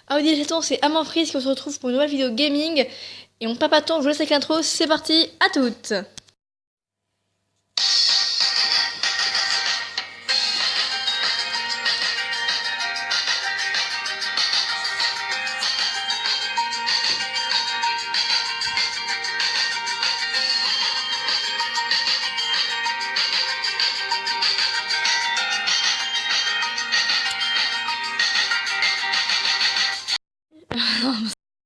Ah oui, attends, c'est Amanfrise qui se retrouve pour une nouvelle vidéo gaming. Et on perd pas de temps, je vous laisse avec l'intro, c'est parti, à toutes.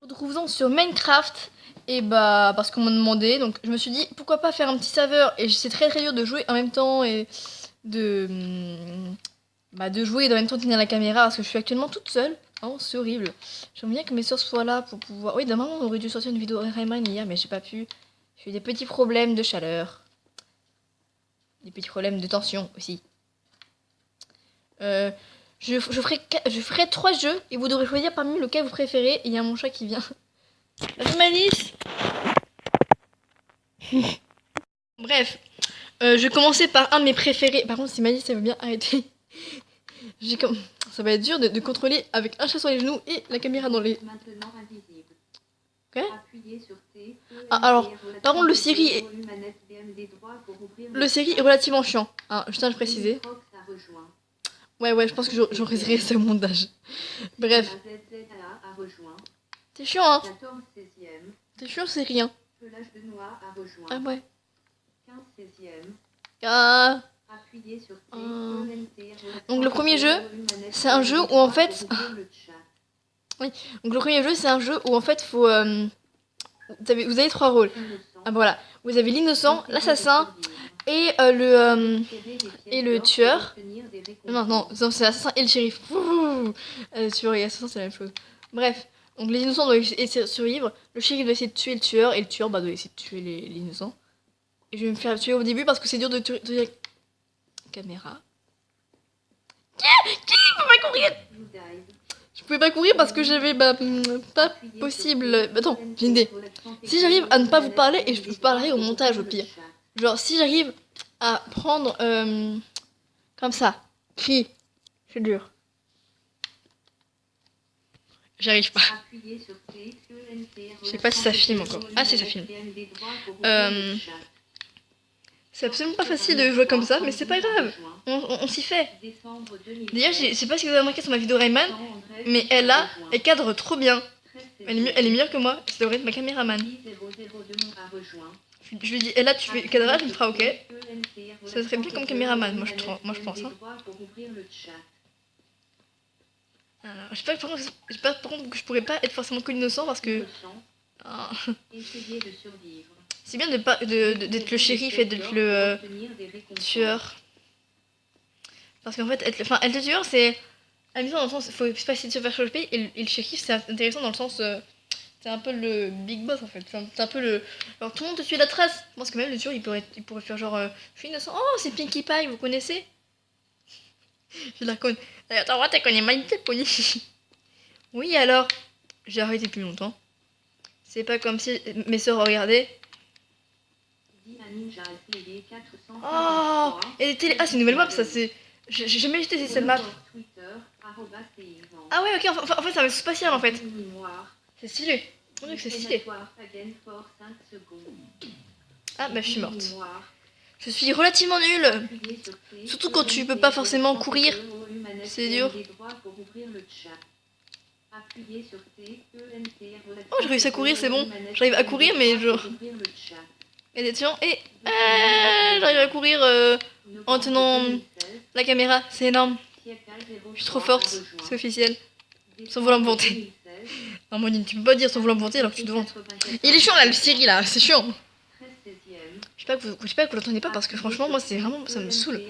Retrouvons sur Minecraft. Et bah, parce qu'on m'a demandé, donc je me suis dit, pourquoi pas faire un petit serveur. Et c'est très dur de jouer en même temps et de jouer et en même temps tenir la caméra parce que je suis actuellement toute seule. Oh, c'est horrible. J'aimerais bien que mes soeurs soient là pour pouvoir. Oui, demain on aurait dû sortir une vidéo Rayman hier, mais j'ai pas pu. J'ai eu des petits problèmes de chaleur. Des petits problèmes de tension aussi. Je ferai 3 jeux et vous devrez choisir parmi lequel vous préférez. Et il y a mon chat qui vient. Salut Malice. Bref, je vais commencer par un de mes préférés. Par contre, si Malice elle veut bien arrêter. Ça va être dur de contrôler avec un chat sur les genoux et la caméra dans les... Ok. Ah, alors, par contre, le Siri est relativement chiant. Hein, je tiens à le préciser. Ouais, je pense que j'aurais ce montage. Bref. T'es chiant, hein. T'es chiant, c'est rien. Ah ouais. Ah. Donc le premier jeu, c'est un jeu où en fait... Oui, donc le premier jeu, c'est un jeu où en fait, faut... vous avez 3 rôles. Ah voilà. Vous avez l'innocent, l'assassin et le tueur. Non, c'est l'assassin et le shérif. Tueur et assassin, c'est la même chose. Bref, donc les innocents doivent essayer de survivre. Le shérif doit essayer de tuer le tueur et le tueur doit essayer de tuer les innocents. Et je vais me faire tuer au début parce que c'est dur de tuer la caméra. Qui peut pas courir? Je pouvais pas courir parce que j'avais pas possible. Attends, j'ai une idée. Si j'arrive à ne pas vous parler, et je vous parlerai au montage au pire. Genre, si j'arrive à prendre comme ça, c'est dur. J'arrive pas. Je sais pas si ça filme encore. Ah, si ça filme. C'est absolument pas facile de jouer comme ça, mais c'est pas grave. On s'y fait. D'ailleurs, je sais pas si vous avez remarqué sur ma vidéo Rayman, mais elle cadre trop bien. Elle est meilleure que moi. Ça devrait être ma caméraman. Je lui dis, et là tu fais cadrage, elle me fera ok. Ça serait bien comme caméraman, moi je pense. Hein. Alors, j'espère par contre que je pourrais pas être forcément que l'innocent parce que... Ah. C'est bien d'être le shérif et d'être le tueur. Parce qu'en fait, être le tueur, c'est amusant dans le sens, faut pas essayer de se faire choper, et le shérif, c'est intéressant dans le sens, c'est un peu le big boss en fait. C'est un peu le... Alors tout le monde te suit la trace. Je pense que même le tueur, il pourrait faire genre, je suis innocent. Oh, c'est Pinkie Pie, vous connaissez? Je la connais. Attends, moi, t'as connais My Little Pony. Oui, alors, j'ai arrêté depuis longtemps. C'est pas comme si mes soeurs regardaient. Oh, et ah, c'est une nouvelle map, ça, c'est... J'ai jamais testé cette map. Ah ouais, ok, en fait, c'est un vaisseau spatial, en fait. C'est stylé. On dirait que c'est stylé. Ah, bah, je suis morte. Je suis relativement nulle. Surtout quand tu peux pas forcément courir. C'est dur. Oh, j'ai réussi à courir, c'est bon. J'arrive à courir, mais genre... Et attention, et... j'arrive à courir en tenant la caméra, c'est énorme. Je suis trop forte, c'est officiel. Sans vouloir me vanter. Non, Monine, tu peux pas dire sans vouloir me vanter alors que tu te vantes. Il est chiant là, le Siri là, c'est chiant. J'espère que vous l'entendez pas parce que franchement, moi c'est vraiment... ça me saoule.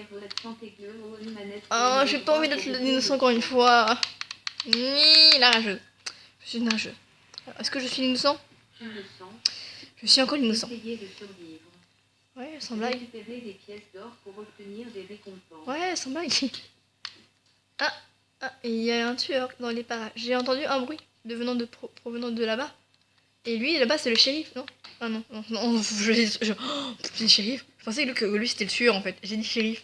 Oh, j'ai pas envie d'être l'innocent encore une fois. Ni la rageuse. Je suis une rageuse. Est-ce que je suis l'innocent? Je suis encore l'innocent. Ouais, sans blague. Ouais, sans blague. Ah, et il y a un tueur dans les parages. J'ai entendu un bruit provenant de là-bas. Et lui, là-bas, c'est le shérif, non? Ah non, oh, c'est le shérif. Je pensais que lui, c'était le tueur, en fait. J'ai dit shérif.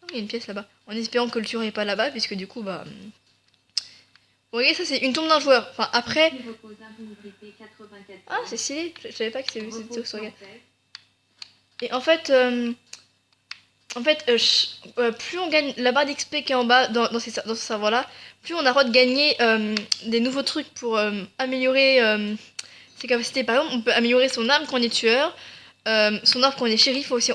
Oh, il y a une pièce là-bas. En espérant que le tueur n'est pas là-bas, puisque du coup, bah... Vous voyez, ça c'est une tombe d'un joueur. Enfin, après... Ah, c'est stylé. Je savais pas que c'était sur Sauvegarde. Et en fait, plus on gagne la barre d'XP qui est en bas dans ce serveur-là, plus on a le droit de gagner des nouveaux trucs pour améliorer ses capacités. Par exemple, on peut améliorer son arme quand on est tueur, son arme quand on est shérif aussi,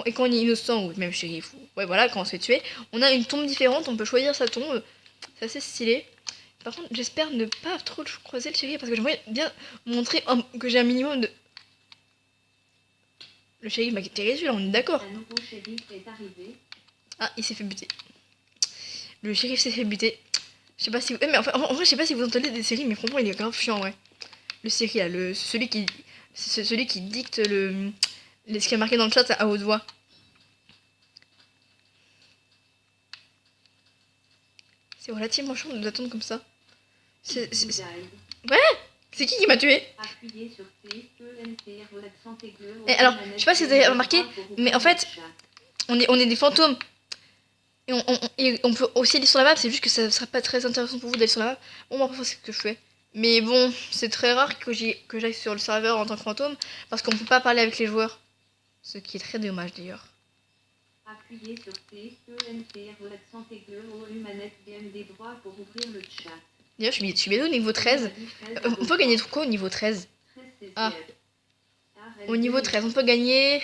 et quand on est innocent ou même shérif. Ouais, voilà, quand on se fait tuer, on a une tombe différente, on peut choisir sa tombe. C'est assez stylé. Par contre, j'espère ne pas trop croiser le shérif parce que j'aimerais bien montrer que j'ai un minimum de... Le shérif m'a tiré dessus, là, on est d'accord. Un nouveau shérif est arrivé. Ah, il s'est fait buter. Le shérif s'est fait buter. Je sais pas si vous... mais enfin, en vrai, je sais pas si vous entendez des séries, mais franchement, il est grave chiant, ouais. Le série, là, celui qui dicte ce qui est marqué dans le chat à haute voix. C'est relativement chiant de l'attendre comme ça. Ouais. C'est qui m'a tué? Et alors, je sais pas si vous avez remarqué, mais en fait, on est des fantômes. Et on peut aussi aller sur la map, c'est juste que ça serait pas très intéressant pour vous d'aller sur la map. Bon, moi, parfois, c'est ce que je fais. Mais bon, c'est très rare que j'aille sur le serveur en tant que fantôme, parce qu'on peut pas parler avec les joueurs. Ce qui est très dommage, d'ailleurs. Appuyez sur T, ENT, relaxant aigu, OU, manette, BMD droit pour ouvrir le chat. D'ailleurs, je suis bientôt au niveau 13. On peut gagner quoi au niveau 13? Ah. Au niveau 13, on peut gagner...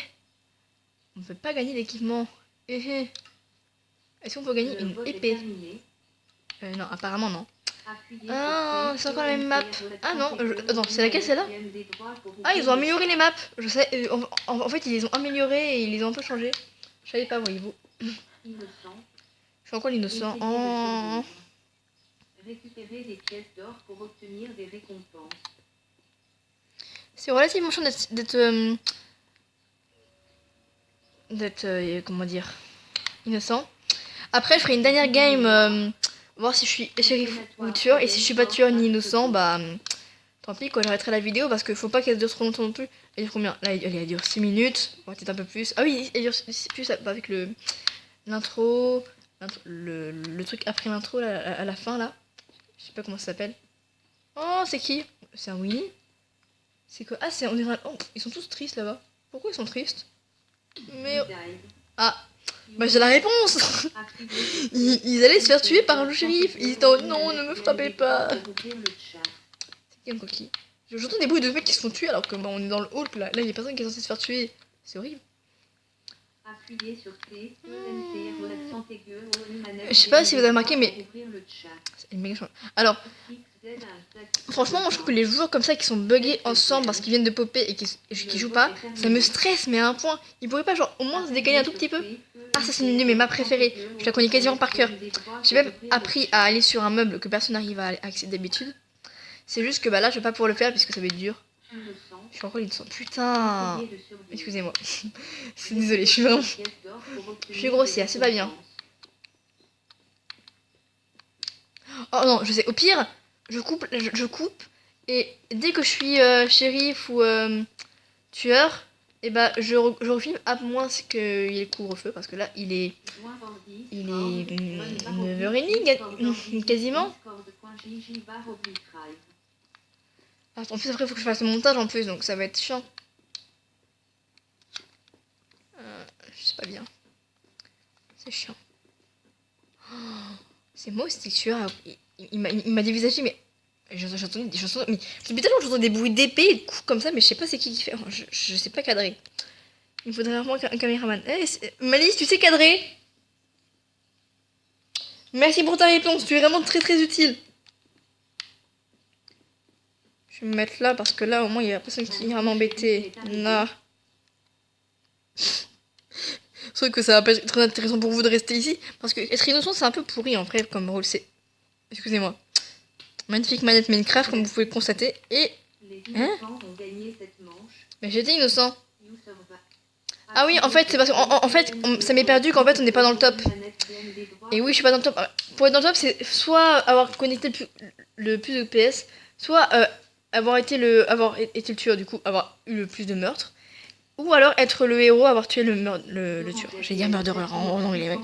On peut pas gagner l'équipement. Est-ce qu'on peut gagner une épée? Non, apparemment non. Ah, c'est encore la même map. Ah non, attends, c'est laquelle celle-là? Ah, ils ont amélioré les maps. Je sais, en fait, ils les ont améliorés et ils les ont un peu changés. Je savais pas, voyez-vous. Je suis encore l'innocent. Oh. Récupérer des pièces d'or pour obtenir des récompenses. C'est relativement chiant d'être comment dire, innocent. Après, je ferai une dernière game, voir si je suis shérif ou tueur. Et si je suis pas tueur ni innocent, bah tant pis quoi, j'arrêterai la vidéo parce qu'il faut pas qu'elle dure trop longtemps non plus. Elle dure combien? Là, elle dure 6 minutes, peut-être un peu plus. Ah oui, elle dure plus avec l'intro, le truc après l'intro à la fin là. Je sais pas comment ça s'appelle. Oh, c'est qui? C'est un Winnie? C'est quoi? Ah, c'est on dirait... Oh, ils sont tous tristes là-bas. Pourquoi ils sont tristes? Mais... Ah, bah j'ai la réponse. Ils allaient se faire tuer par le shérif. Ils étaient en non, ne me frappez pas. C'est qui un coquille? J'entends des bruits de mecs qui se font tuer alors que bah, on est dans le hall là. Là, il y a personne qui est censé se faire tuer. C'est horrible. Je sais pas si vous avez remarqué, mais... Alors, franchement, moi je trouve que les joueurs comme ça qui sont buggés ensemble parce qu'ils viennent de popper et qui jouent pas, ça me stresse, mais à un point. Ils pourraient pas, genre, au moins se décaler un tout petit peu. Ah, ça, c'est une de mes maps préférées. Je la connais quasiment par cœur. J'ai même appris à aller sur un meuble que personne n'arrive à accéder d'habitude. C'est juste que bah là, je vais pas pouvoir le faire puisque ça va être dur. Je suis encore innocent. Putain. Excusez-moi. Désolée, je suis vraiment... Je suis grossière, c'est pas bien. Oh non, je sais. Au pire, je coupe et dès que je suis shérif ou tueur, et bah je refilme à moins qu'il y ait le couvre-feu parce que là il est 9h30 quasiment. En plus après il faut que je fasse le montage en plus donc ça va être chiant. Je sais pas bien. C'est chiant. Oh, c'est moi c'était tueur. Il m'a dévisagé mais j'entendais des chansons, mais depuis tellement j'entends des bruits d'épée et de coups comme ça, mais je sais pas c'est qui fait. Je sais pas cadrer. Il me faudrait vraiment un caméraman. Malice, tu sais cadrer? Merci pour ta réponse, tu es vraiment très très utile. Je vais me mettre là parce que là au moins il y a personne qui ira m'embêter. Non. C'est vrai que ça va pas être très intéressant pour vous de rester ici parce que être innocent c'est un peu pourri en vrai comme rôle. C'est. Excusez-moi. Magnifique manette Minecraft comme vous pouvez le constater et... Hein? Mais j'étais innocent. Ah oui en fait c'est parce qu'en fait ça m'est perdu qu'en fait on n'est pas dans le top. Et oui je suis pas dans le top. Pour être dans le top c'est soit avoir connecté le plus de PS, soit avoir été le tueur du coup avoir eu le plus de meurtres. Ou alors être le héros, avoir tué le tueur. Je vais dire murderer en anglais, ouais.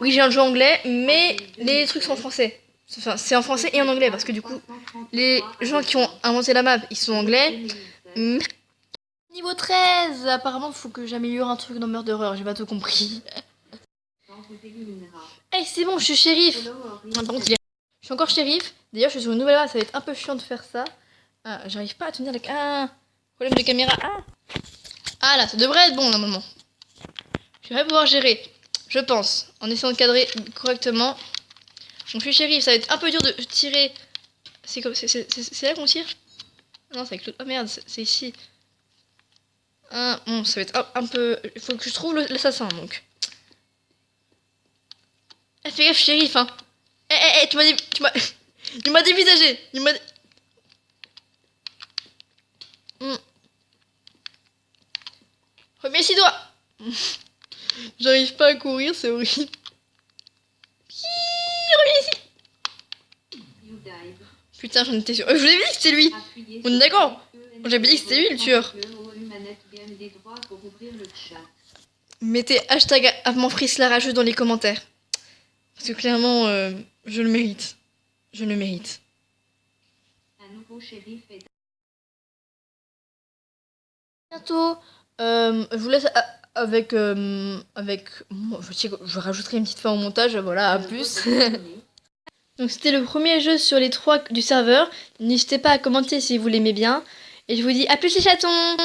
Oui, j'ai un jeu anglais, mais les trucs sont en français. Enfin, c'est en français et en anglais, parce que du coup, les gens qui ont inventé la map, ils sont anglais. Niveau 13, apparemment, faut que j'améliore un truc dans Murderer, j'ai pas tout compris. Hey, c'est bon, je suis shérif. Par contre, je suis encore shérif. D'ailleurs, je suis sur une nouvelle map, ça va être un peu chiant de faire ça. Ah, j'arrive pas à tenir la... Ah, problème de caméra. Ah là, ça devrait être bon, normalement. Je vais pouvoir gérer, je pense, en essayant de cadrer correctement. Donc, je suis shérif, ça va être un peu dur de tirer. C'est là qu'on tire? Non, c'est avec l'autre. Oh merde, c'est ici. Bon, ça va être un peu... Il faut que je trouve l'assassin, donc. Eh, fais gaffe, shérif, hein. Eh, tu m'as dit... Il m'a dévisagé. Il m'a... Remets 6 doigts. J'arrive pas à courir, c'est horrible. Reviens ici. Putain, j'en étais sûre. Je vous l'ai dit que c'était lui. On est d'accord. J'avais dit que c'était lui le tueur. Mettez hashtag Amandfris la rageuse dans les commentaires. Parce que clairement, je le mérite. Je le mérite. Un nouveau shérif est Bientôt. Je vous laisse avec... je rajouterai une petite fin au montage. Voilà, à plus. Donc c'était le premier jeu sur les 3 du serveur. N'hésitez pas à commenter si vous l'aimez bien. Et je vous dis à plus les chatons.